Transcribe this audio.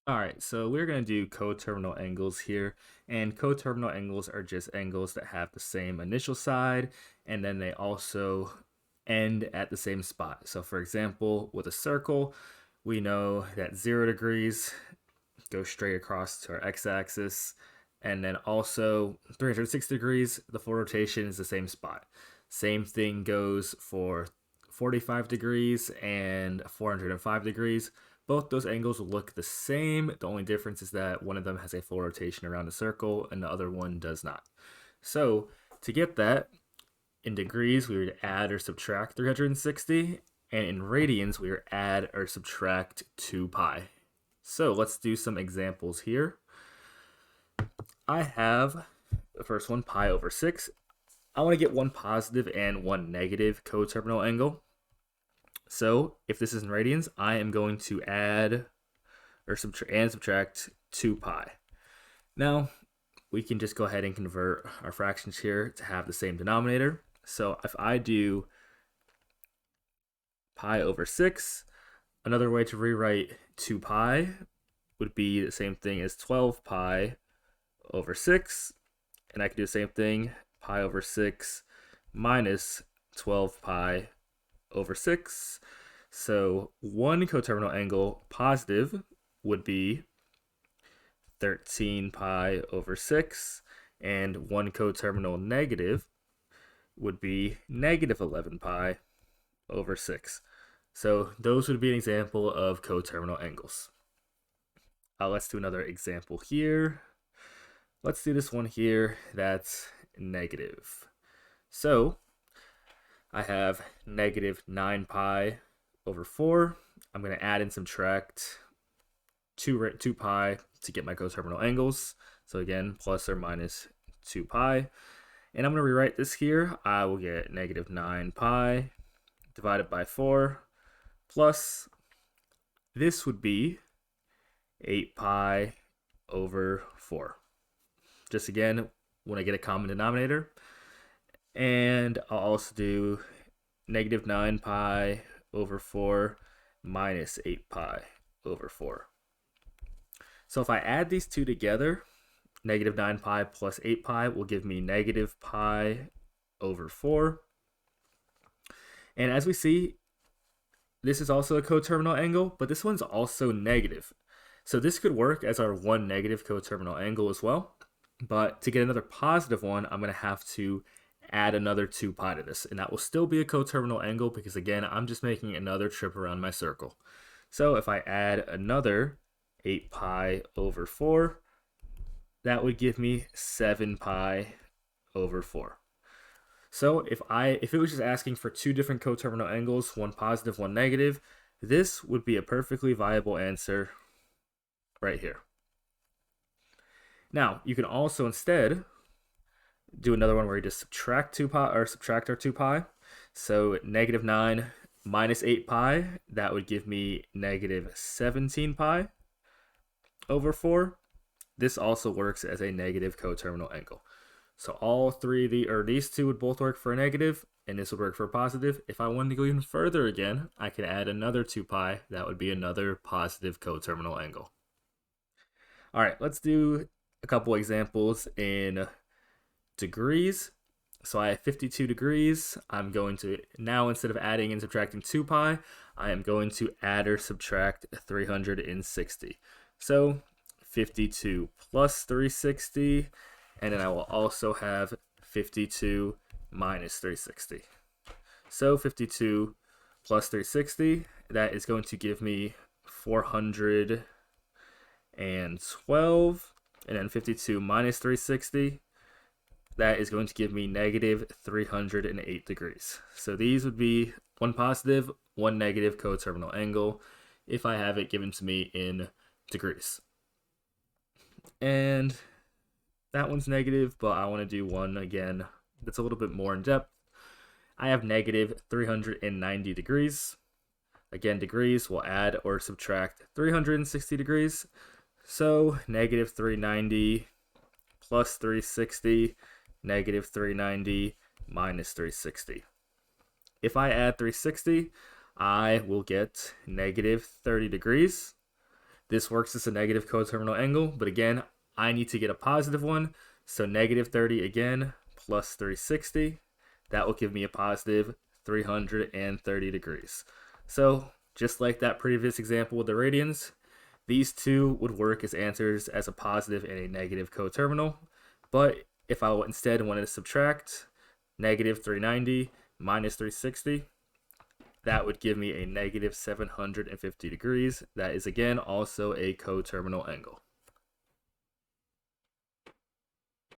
All right, so we're going to do coterminal angles here, and coterminal angles are just angles that have the same initial side, and then they also end at the same spot. So for example, with a circle, we know that 0 degrees goes straight across to our x-axis, and then also 360 degrees, the full rotation is the same spot. Same thing goes for 45 degrees and 405 degrees. Both those angles will look the same. The only difference is that one of them has a full rotation around the circle and the other one does not. So to get that, in degrees, we would add or subtract 360, and in radians, we would add or subtract 2 pi. So let's do some examples here. I have the first one, pi over 6. I want to get one positive and one negative coterminal angle. So if this is in radians, I am going to add or subtract 2 pi. Now, we can just go ahead and convert our fractions here to have the same denominator. So if I do pi over 6, another way to rewrite 2 pi would be the same thing as 12 pi over 6. And I can do the same thing, pi over 6 minus 12 pi over 6. So one coterminal angle positive would be 13 pi over 6, and one coterminal negative would be negative 11 pi over 6. So those would be an example of coterminal angles. Let's do another example here. Let's do this one here that's negative. So I have negative 9 pi over 4. I'm going to add and subtract 2 pi to get my coterminal angles. So again, plus or minus 2 pi. And I'm going to rewrite this here. I will get negative 9 pi divided by 4 plus, this would be 8 pi over 4. Just again, when I get a common denominator. And I'll also do negative 9 pi over 4 minus 8 pi over 4. So if I add these two together, negative 9 pi plus 8 pi will give me negative pi over 4. And as we see, this is also a coterminal angle, but this one's also negative. So this could work as our one negative coterminal angle as well. But to get another positive one, I'm going to have to add another 2 pi to this. And that will still be a coterminal angle because, again, I'm just making another trip around my circle. So if I add another 8 pi over 4, that would give me 7 pi over 4. So if it was just asking for two different coterminal angles, one positive, one negative, this would be a perfectly viable answer right here. Now, you can also instead do another one where you just subtract 2 pi or subtract our 2 pi. So negative 9 minus 8 pi, that would give me negative 17 pi over 4. This also works as a negative coterminal angle. So all three of these two would both work for a negative, and this would work for a positive. If I wanted to go even further again, I could add another 2 pi. That would be another positive coterminal angle. All right, let's do a couple examples in degrees. So I have 52 degrees. I'm going to, now instead of adding and subtracting 2 pi, I am going to add or subtract 360. So 52 plus 360, and then I will also have 52 minus 360. So 52 plus 360, that is going to give me 412, and then 52 minus 360, that is going to give me negative 308 degrees. So these would be one positive, one negative coterminal angle if I have it given to me in degrees. And that one's negative, but I want to do one again that's a little bit more in depth. I have negative 390 degrees. Again, degrees will add or subtract 360 degrees. So negative 390 plus 360, negative 390 minus 360. If I add 360, I will get negative 30 degrees. This works as a negative coterminal angle, but again, I need to get a positive one. So negative 30 again, plus 360. That will give me a positive 330 degrees. So just like that previous example with the radians, these two would work as answers as a positive and a negative coterminal. But if I instead wanted to subtract negative 390 minus 360, that would give me a negative 750 degrees. That is again also a coterminal angle.